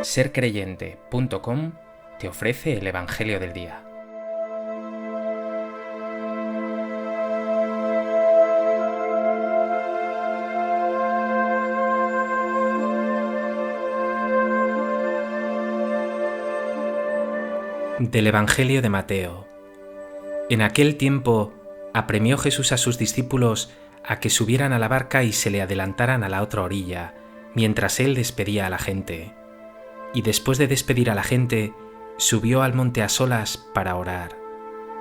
Sercreyente.com te ofrece el Evangelio del Día. Del Evangelio de Mateo. En aquel tiempo apremió Jesús a sus discípulos a que subieran a la barca y se le adelantaran a la otra orilla, mientras él despedía a la gente. Y después de despedir a la gente, subió al monte a solas para orar.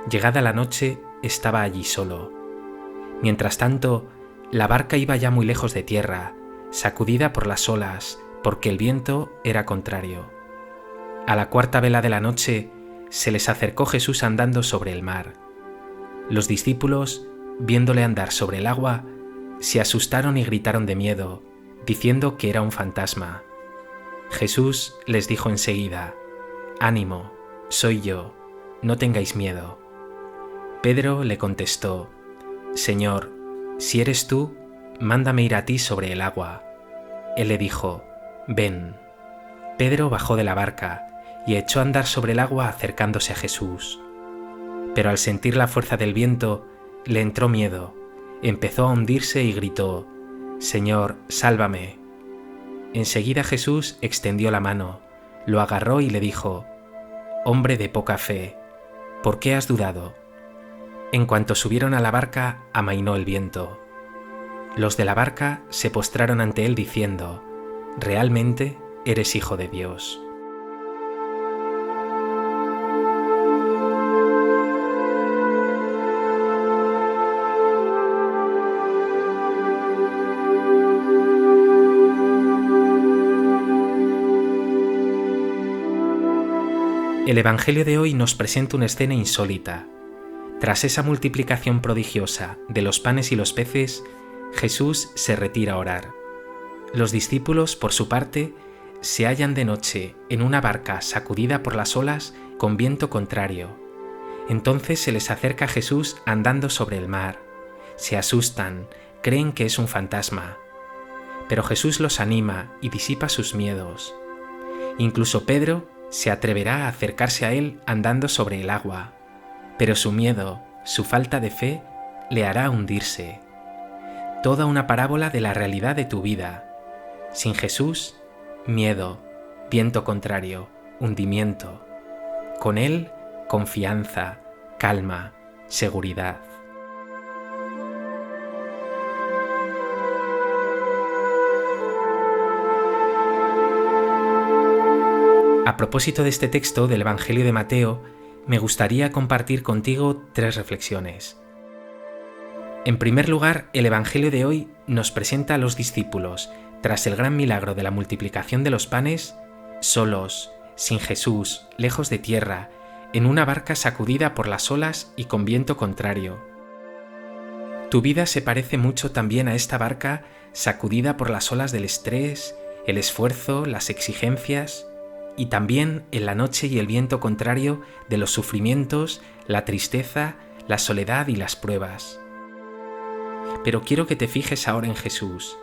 Llegada la noche, estaba allí solo. Mientras tanto, la barca iba ya muy lejos de tierra, sacudida por las olas, porque el viento era contrario. A la cuarta vela de la noche, se les acercó Jesús andando sobre el mar. Los discípulos, viéndole andar sobre el agua, se asustaron y gritaron de miedo, diciendo que era un fantasma. Jesús les dijo enseguida: «Ánimo, soy yo, no tengáis miedo». Pedro le contestó: «Señor, si eres tú, mándame ir a ti sobre el agua». Él le dijo: «Ven». Pedro bajó de la barca y echó a andar sobre el agua acercándose a Jesús. Pero al sentir la fuerza del viento, le entró miedo, empezó a hundirse y gritó: «Señor, sálvame». Enseguida Jesús extendió la mano, lo agarró y le dijo: «Hombre de poca fe, ¿por qué has dudado?». En cuanto subieron a la barca, amainó el viento. Los de la barca se postraron ante él diciendo: «Realmente eres Hijo de Dios». El Evangelio de hoy nos presenta una escena insólita. Tras esa multiplicación prodigiosa de los panes y los peces, Jesús se retira a orar. Los discípulos, por su parte, se hallan de noche en una barca sacudida por las olas con viento contrario. Entonces se les acerca Jesús andando sobre el mar. Se asustan, creen que es un fantasma. Pero Jesús los anima y disipa sus miedos. Incluso Pedro se atreverá a acercarse a él andando sobre el agua, pero su miedo, su falta de fe, le hará hundirse. Toda una parábola de la realidad de tu vida. Sin Jesús, miedo, viento contrario, hundimiento. Con él, confianza, calma, seguridad. A propósito de este texto del Evangelio de Mateo, me gustaría compartir contigo 3 reflexiones. En primer lugar, el Evangelio de hoy nos presenta a los discípulos, tras el gran milagro de la multiplicación de los panes, solos, sin Jesús, lejos de tierra, en una barca sacudida por las olas y con viento contrario. Tu vida se parece mucho también a esta barca sacudida por las olas del estrés, el esfuerzo, las exigencias, y también en la noche y el viento contrario de los sufrimientos, la tristeza, la soledad y las pruebas. Pero quiero que te fijes ahora en Jesús.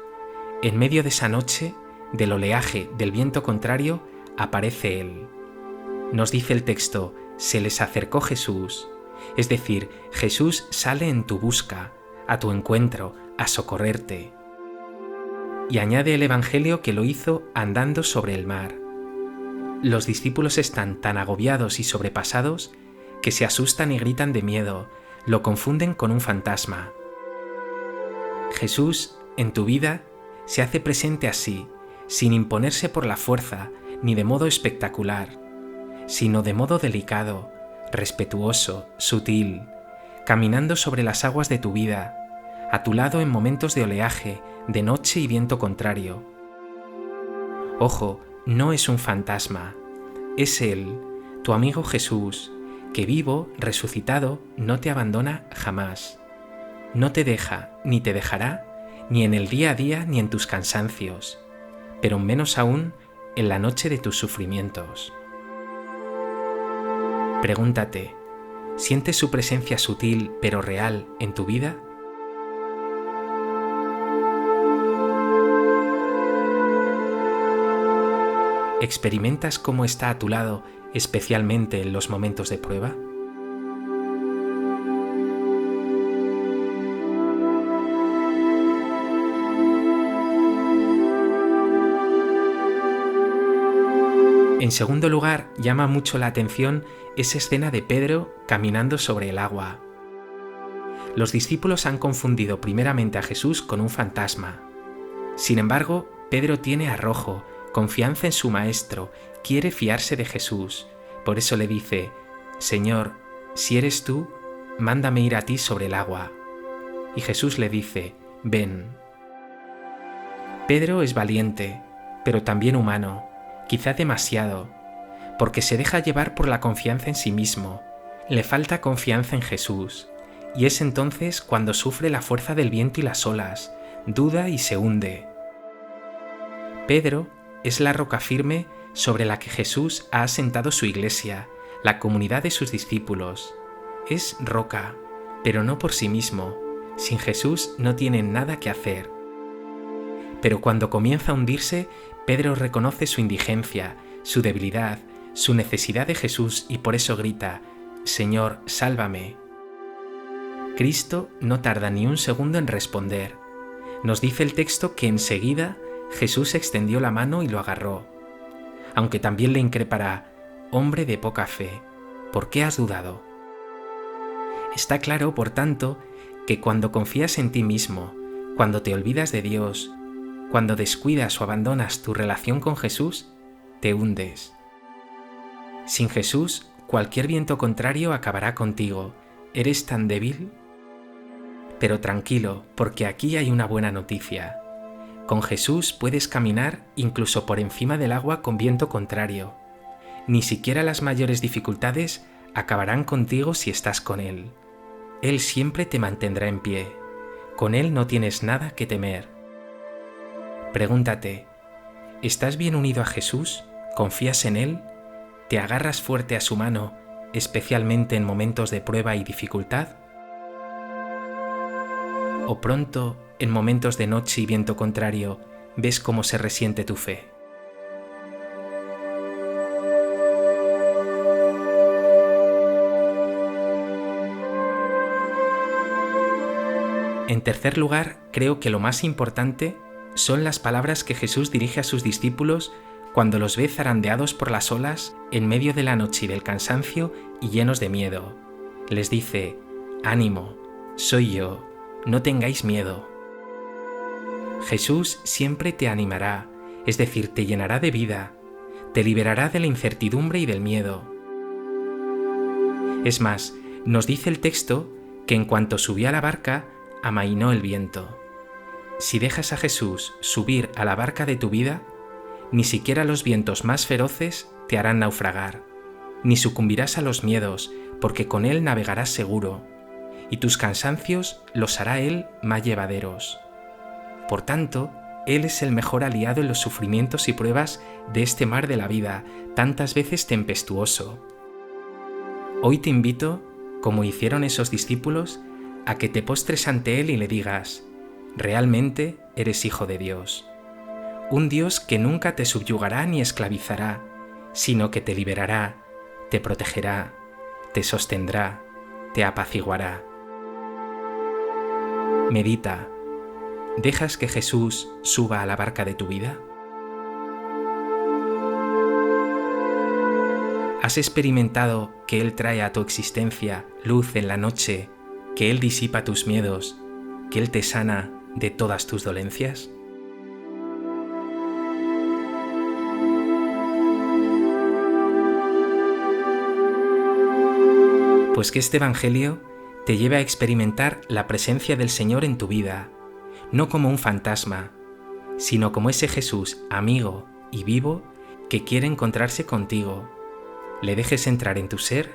En medio de esa noche, del oleaje, del viento contrario, aparece Él. Nos dice el texto: se les acercó Jesús. Es decir, Jesús sale en tu busca, a tu encuentro, a socorrerte. Y añade el Evangelio que lo hizo andando sobre el mar. Los discípulos están tan agobiados y sobrepasados que se asustan y gritan de miedo, lo confunden con un fantasma. Jesús, en tu vida, se hace presente así, sin imponerse por la fuerza ni de modo espectacular, sino de modo delicado, respetuoso, sutil, caminando sobre las aguas de tu vida, a tu lado en momentos de oleaje, de noche y viento contrario. Ojo, no es un fantasma, es Él, tu amigo Jesús, que vivo, resucitado, no te abandona jamás. No te deja, ni te dejará, ni en el día a día ni en tus cansancios, pero menos aún en la noche de tus sufrimientos. Pregúntate, ¿sientes su presencia sutil pero real en tu vida? ¿Experimentas cómo está a tu lado, especialmente en los momentos de prueba? En segundo lugar, llama mucho la atención esa escena de Pedro caminando sobre el agua. Los discípulos han confundido primeramente a Jesús con un fantasma. Sin embargo, Pedro tiene arrojo, confianza en su maestro, quiere fiarse de Jesús. Por eso le dice: Señor, si eres tú, mándame ir a ti sobre el agua. Y Jesús le dice: ven. Pedro es valiente, pero también humano, quizá demasiado, porque se deja llevar por la confianza en sí mismo, le falta confianza en Jesús, y es entonces cuando sufre la fuerza del viento y las olas, duda y se hunde. Pedro es la roca firme sobre la que Jesús ha asentado su iglesia, la comunidad de sus discípulos. Es roca, pero no por sí mismo. Sin Jesús no tiene nada que hacer. Pero cuando comienza a hundirse, Pedro reconoce su indigencia, su debilidad, su necesidad de Jesús y por eso grita: Señor, sálvame. Cristo no tarda ni un segundo en responder. Nos dice el texto que enseguida Jesús extendió la mano y lo agarró. Aunque también le increpará: hombre de poca fe, ¿por qué has dudado? Está claro, por tanto, que cuando confías en ti mismo, cuando te olvidas de Dios, cuando descuidas o abandonas tu relación con Jesús, te hundes. Sin Jesús, cualquier viento contrario acabará contigo. ¿Eres tan débil? Pero tranquilo, porque aquí hay una buena noticia. Con Jesús puedes caminar incluso por encima del agua con viento contrario. Ni siquiera las mayores dificultades acabarán contigo si estás con Él. Él siempre te mantendrá en pie. Con Él no tienes nada que temer. Pregúntate: ¿estás bien unido a Jesús? ¿Confías en Él? ¿Te agarras fuerte a su mano, especialmente en momentos de prueba y dificultad? ¿O pronto, en momentos de noche y viento contrario, ves cómo se resiente tu fe? En tercer lugar, creo que lo más importante son las palabras que Jesús dirige a sus discípulos cuando los ve zarandeados por las olas en medio de la noche y del cansancio y llenos de miedo. Les dice: ánimo, soy yo, no tengáis miedo. Jesús siempre te animará, es decir, te llenará de vida, te liberará de la incertidumbre y del miedo. Es más, nos dice el texto que en cuanto subió a la barca, amainó el viento. Si dejas a Jesús subir a la barca de tu vida, ni siquiera los vientos más feroces te harán naufragar, ni sucumbirás a los miedos, porque con Él navegarás seguro, y tus cansancios los hará Él más llevaderos. Por tanto, Él es el mejor aliado en los sufrimientos y pruebas de este mar de la vida, tantas veces tempestuoso. Hoy te invito, como hicieron esos discípulos, a que te postres ante Él y le digas: realmente eres hijo de Dios. Un Dios que nunca te subyugará ni esclavizará, sino que te liberará, te protegerá, te sostendrá, te apaciguará. Medita. ¿Dejas que Jesús suba a la barca de tu vida? ¿Has experimentado que Él trae a tu existencia luz en la noche, que Él disipa tus miedos, que Él te sana de todas tus dolencias? Pues que este Evangelio te lleve a experimentar la presencia del Señor en tu vida, no como un fantasma, sino como ese Jesús amigo y vivo que quiere encontrarse contigo. Le dejes entrar en tu ser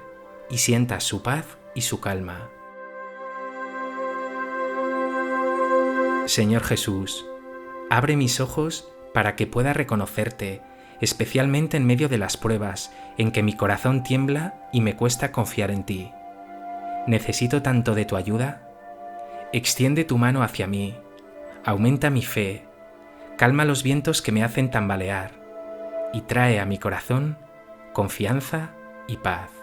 y sientas su paz y su calma. Señor Jesús, abre mis ojos para que pueda reconocerte, especialmente en medio de las pruebas en que mi corazón tiembla y me cuesta confiar en ti. Necesito tanto de tu ayuda. Extiende tu mano hacia mí, aumenta mi fe, calma los vientos que me hacen tambalear. y trae a mi corazón confianza y paz.